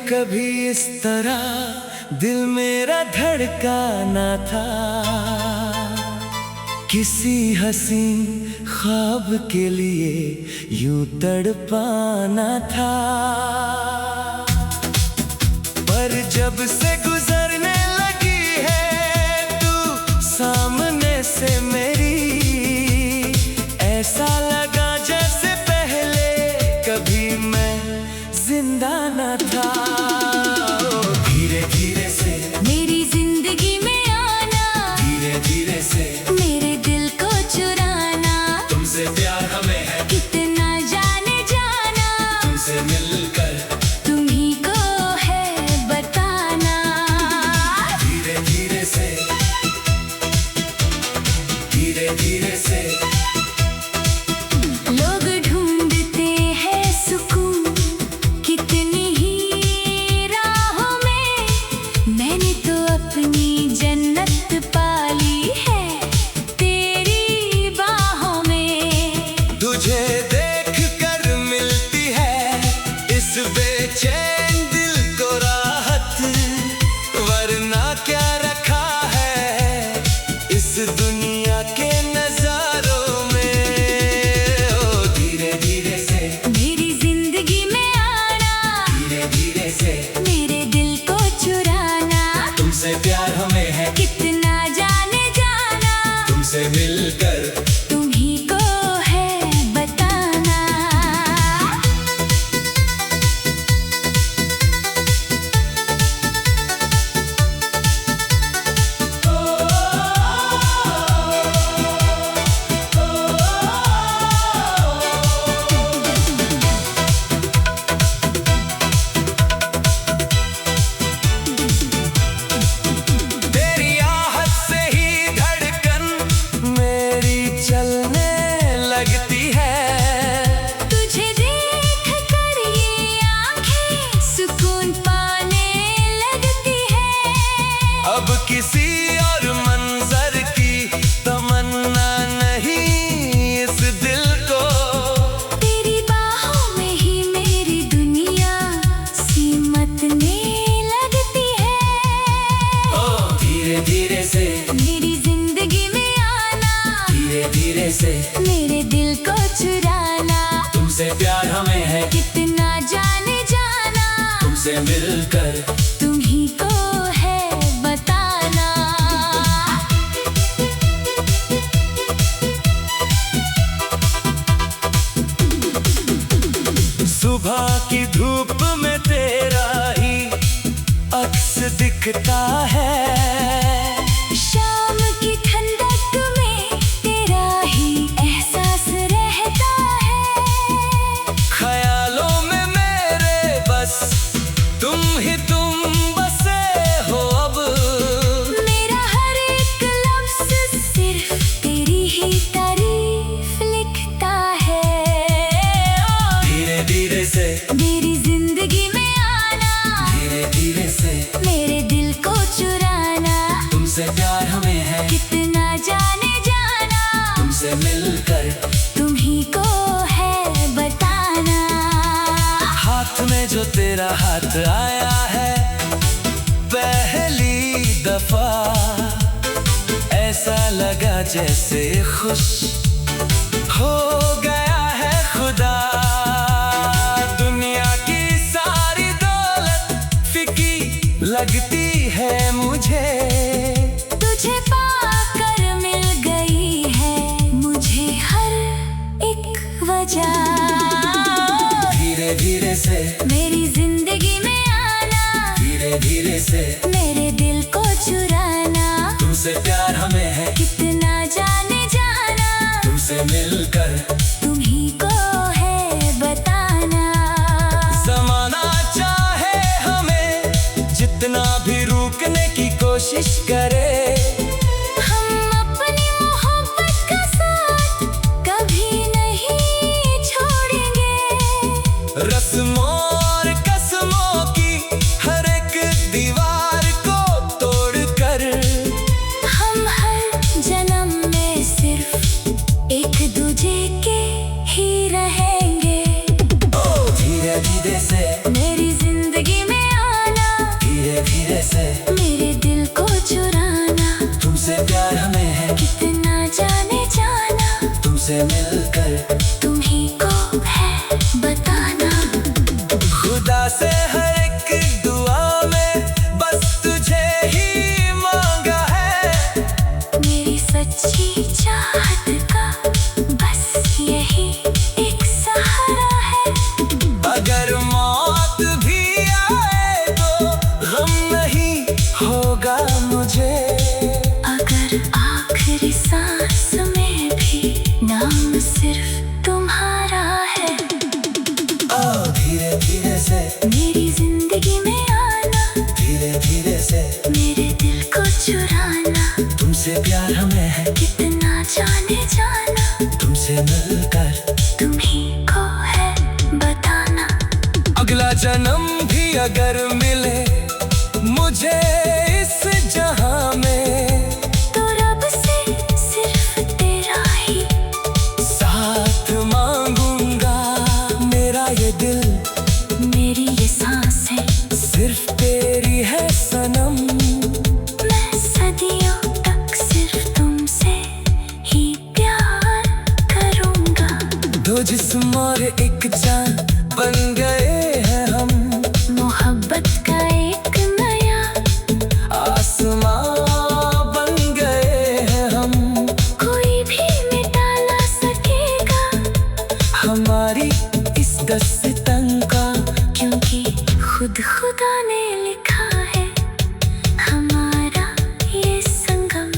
कभी इस तरह दिल मेरा धड़का ना था, किसी हसीन ख्वाब के लिए यूं तड़पाना था। पर जब से गुजरने लगी है तू सामने से मेरी, ऐसा लगा जैसे पहले कभी मैं जिंदा न था। धीरे धीरे से मेरी जिंदगी में आना, धीरे धीरे से मेरे दिल को चुराना, तुमसे प्यार हमें है कितना जाने जाना, तुमसे मिलकर तुम ही को है बताना। धीरे धीरे से, धीरे धीरे से लोग ढूंढते हैं सुकून कितनी ही राहों में, मैंने तो अपनी जन्नत पाली है तेरी बाहों में। तुझे देख कर मिलती है इस बेचैन दिल को राहत, वरना क्या रखा है इस दुनिया के नजारों में। ओ धीरे धीरे से मेरी जिंदगी में आना, धीरे धीरे से मेरे दिल को चुराना, तुमसे प्यार हमें है कितना जाने जाना, तुमसे मिलकर तुम ही को है बताना। तेरी आहट से ही धड़कन मेरी चलने लगती है, तुझे देख कर ये आंखें सुकून पाने लगती है। अब किसी और मंजर की तमन्ना नहीं इस दिल को। तेरी बाहों में ही मेरी दुनिया सिमटने लगती है। ओ धीरे धीरे से, मेरी जिंदगी में आना, धीरे धीरे से मेरे दिल को चुराना, तुमसे प्यार हमें है कितना जाने जाना, तुमसे मिलकर तुम ही को है बताना। सुबह की धूप में तेरा ही अक्स दिखता है, शाम की ठंडक में तेरा ही एहसास रहता है। ख्यालों में मेरे बस तुम ही तुम बसे हो अब। मेरा हर एक लफ्ज़ सिर्फ तेरी ही तारीफ लिखता है। धीरे धीरे से मेरी जिंदगी में आना, धीरे धीरे से मेरे दिल को चुराना, तुमसे प्यार हमें है कितना जाने जाना, तुमसे मिलकर तुम ही को है बताना। हाथ में जो तेरा हाथ आया है पहली दफा, ऐसा लगा जैसे खुश हो गया है खुदा। दुनिया की सारी दौलत फीकी लगती है मुझे, तुझे पाकर मिल गई है मुझे हर एक वजह। धीरे धीरे से मेरी जिंदगी में आना, धीरे धीरे से मेरे दिल को चुराना, तुमसे प्यार हमें है कितना जाने जाना, तुमसे मिलकर तुम ही को है बताना। ज़माना चाहे हमें जितना भी रोकने की कोशिश कोशिश करे। हम अपनी मोहब्बत का साथ कभी नहीं छोड़ेंगे। रस्मों और कसमों की हर एक दीवार को तोड़कर हम हर जन्म में सिर्फ एक दूजे के ही रहेंगे। ओ धीरे धीरे से मेरी जिंदगी में आना, धीरे धीरे से मेरे दिल को चुराना। तुमसे प्यार हमें है कितना जाने जाना, तुमसे मिलकर तुम ही को है बताना। खुदा से हर एक दुआ में बस तुझे ही मांगा है। मेरी सच्ची चाहत का बस यही एक सहारा है। अगर मौत भी आए तो गम नहीं होगा मुझे। अगर आखिरी सांस में भी नाम सिर्फ तुम्हारा है। ओ धीरे धीरे से मेरी जिंदगी में आना, धीरे धीरे से मेरे दिल को चुराना। तुमसे प्यार हमें है कितना जाने जाना, तुमसे मिलकर तुम ही को है बताना। अगला जन्म भी अगर मिले मुझे इस जहां में तो रब से सिर्फ तेरा ही साथ मांगूंगा। मेरा ये दिल मेरी ये सांसें सिर्फ तेरी है सनम। मैं सदियों तक सिर्फ तुमसे ही प्यार करूंगा। दो जिस्म और एक जान बन गए हैं हम। मोहब्बत का एक नया आसमां बन गए हैं हम। कोई भी मिटा ना सकेगा हमारी इस दस्तन का, क्योंकि खुद खुदा ने लिखा है हमारा ये संगम।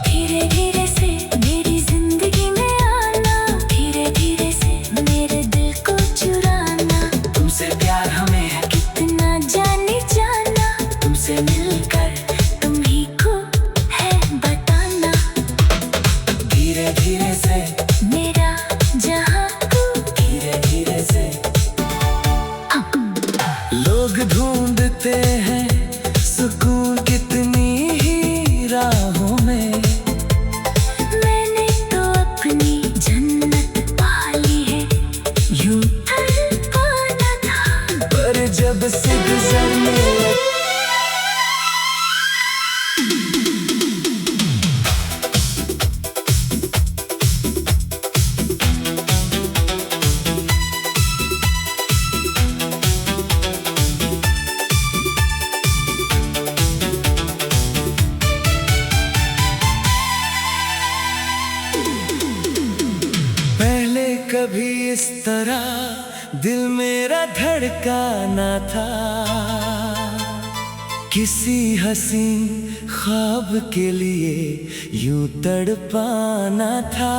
धीरे धीरे से मेरी जिंदगी में आना, धीरे धीरे से मेरे दिल को चुराना। तुमसे प्यार हमें है कितना जाने जाना, तुमसे मिलकर तुम ही को है बताना। धीरे धीरे से मेरा जहां को धीरे धीरे से लोग ढूंढते हैं सुकून कितनी ही राहों में। मैंने तो अपनी जन्नत पाली है, यूं तड़पाना था। पर जब से गुजरने लगे पहले कभी इस तरह दिल मेरा धड़का ना था। किसी हसीन ख्वाब के लिए यूं तड़पाना था।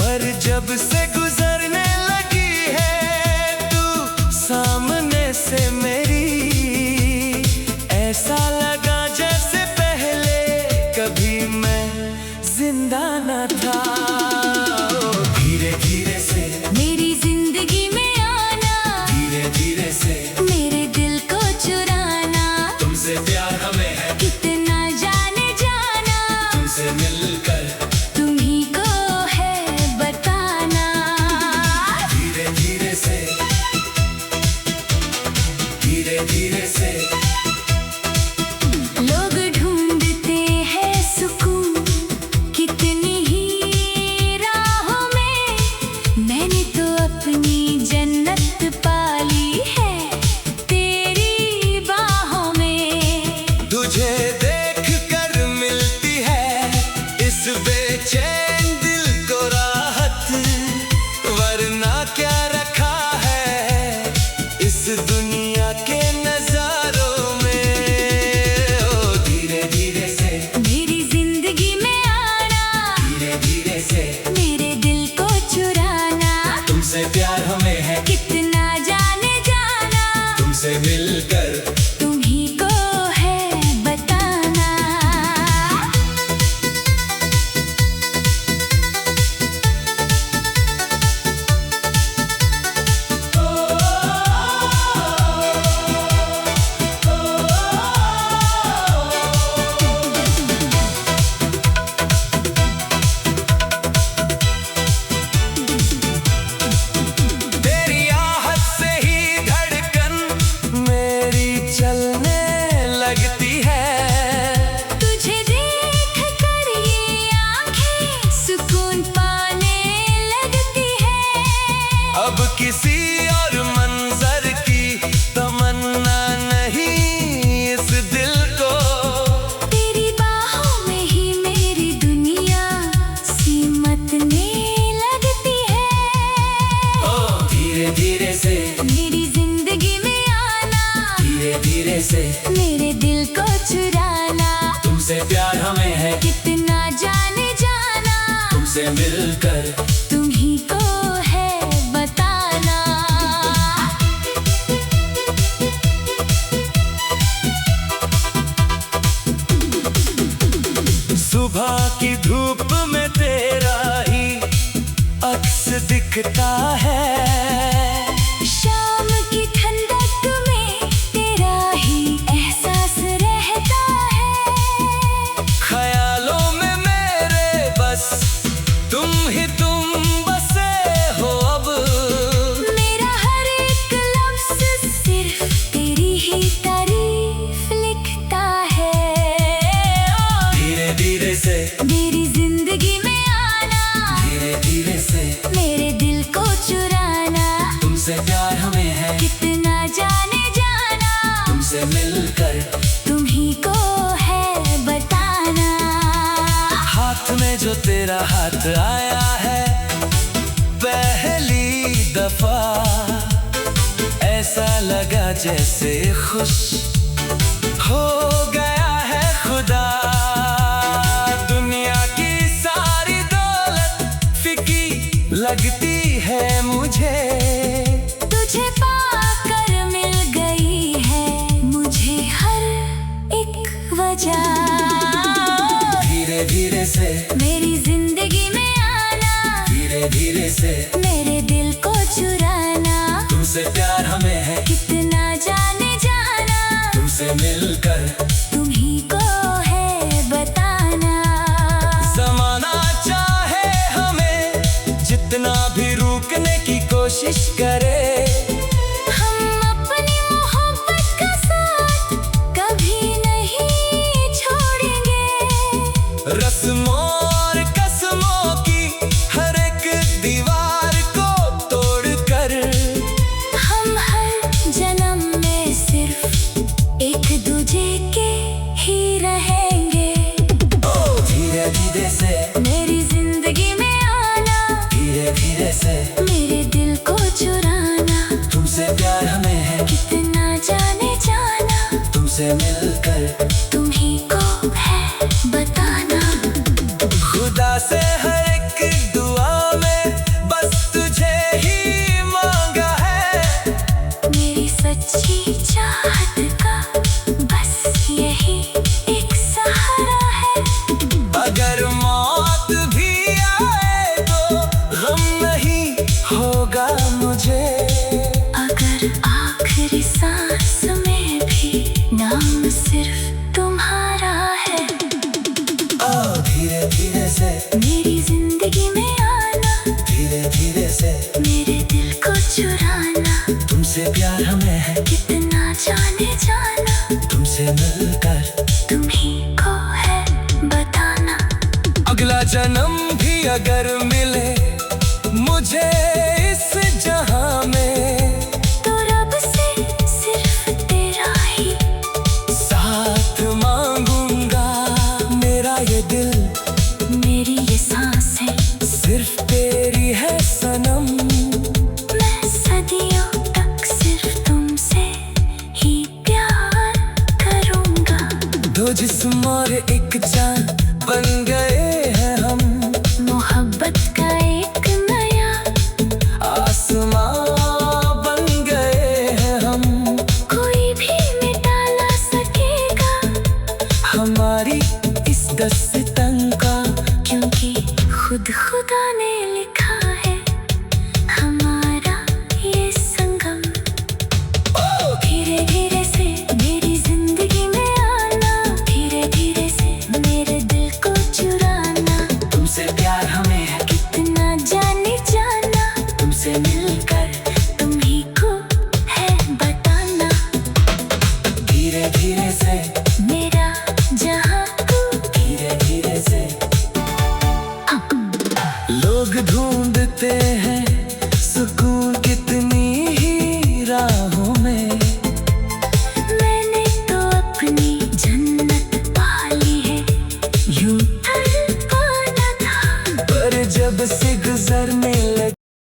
पर जब से गुजरने लगी है तू सामने से मेरी, ऐसा लगा जैसे पहले कभी मैं जिंदा न था। धीरे धीरे से मेरी जिंदगी में आना, धीरे धीरे से मेरे दिल को चुराना। तुमसे प्यार हमें है कितना जाने जाना, तुमसे मिलकर तुम ही को है बताना। धीरे धीरे से धीरे धीरे से लोग ढूंढते हैं सुकून कितनी ही राहों में। मैंने तो अपनी जन्नत पाली है तेरी बाहों में। तुझे देख कर मिलती है इस बेचैन दिल को राहत, वरना क्या रखा है इस दुनिया के नजारों में। ओ धीरे धीरे से मेरी जिंदगी में आना, धीरे धीरे से मेरे दिल को चुराना। तुमसे प्यार हमें है कितना जाने जाना, तुमसे मिलकर तुम्ही को है बताना। तेरी आहट से ही धड़कन मेरी चलने लगती है। तुझे देख कर ये आंखें सुकून पाने लगती है। अब किसी और मंजर की तमन्ना नहीं इस दिल को। तेरी बाहों में ही मेरी दुनिया सिमटने लगती है। ओ धीरे धीरे से, मेरी जिंदगी में आना, धीरे धीरे से मेरे दिल को चुराना। तुमसे प्यार हमें है, कितना जाने जाना, तुमसे मिलकर तुम्ही को है बताना। सुबह की धूप में तेरा ही अक्स दिखता है। शाम की ठंडक में तेरा ही एहसास रहता है। ख्यालों में मेरे बस तुम बसे हो अब। मेरा हर एक लफ्ज़ सिर्फ तेरी ही तारीफ लिखता है। धीरे धीरे से, मेरी जिंदगी में आना, धीरे धीरे से मेरे दिल को चुराना। तुमसे प्यार हमें है, कितना जाने जाना, तुमसे मिलकर तुम्ही को है बताना। हाथ में जो तेरा हाथ आया है पहली दफा, ऐसा लगा जैसे खुश हो गया है खुदा। दुनिया की सारी दौलत फीकी लगती है मुझे। तुझे पाकर मिल गई है मुझे हर एक वजह। धीरे धीरे से, मेरी जिंदगी में आना, धीरे धीरे से मेरे दिल को चुराना। तुमसे प्यार हमें है, कितना जाने जाना, तुमसे मिलकर तुम्ही को है बताना। ज़माना चाहे हमें जितना भी रोकने की कोशिश करे, हम अपनी मोहब्बत का साथ कभी नहीं छोड़ेंगे। रस्मों और कसमों की हर एक दीवार को तोड़कर हम हर जन्म में सिर्फ एक दूजे के ही रहेंगे। ओ धीरे धीरे से, मेरी जिंदगी में आना, धीरे धीरे से मेरे दिल को चुराना। तुमसे प्यार हमें है, कितना जाने जाना, तुमसे मिलकर तुम्ही को है बताना। खुदा से हर एक दुआ में बस तुझे ही मांगा है। मेरी सच्ची चाहत का बस यही एक सहारा है। अगर मौत भी आए तो गम नहीं होगा मुझे। अगर आखिरी सांस में भी नाम सिर्फ तुम्हारा है। ओ धीरे धीरे से, मेरी जिंदगी में आना, धीरे धीरे से मेरे दिल को चुराना। तुमसे प्यार हमें है, कितना जाने जाना, तुमसे मिलकर तुम्ही को है बताना। अगला जन्म भी अगर मिले मुझे इस जहां में, तो रब से सिर्फ तेरा ही साथ मांगूंगा। मेरा ये दिल, मेरी ये सांसें सिर्फ तेरी है सनम। मैं सदियों तक सिर्फ तुमसे ही प्यार करूंगा। दो जिस्म और एक जान बन गए हैं हम। मोहब्बत का एक नया आसमां बन गए हैं हम। कोई सुकून